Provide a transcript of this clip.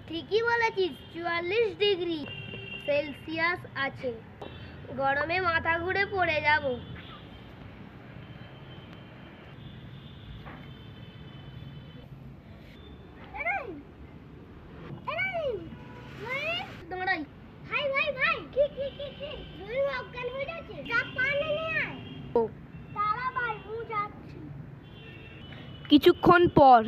ঠিকই বলেছিস, 44 degree Celsius আছে। গরমে মাথা ঘুরে পড়ে যাব। দাঁড়াই। ভাই ভাই ভাই, কি কি কি কি রহিম অজ্ঞান হয়ে যাচ্ছে, যা পানি নিয়ে আয়। তারা ভাই, ও যাচ্ছি। কিছুক্ষণ পর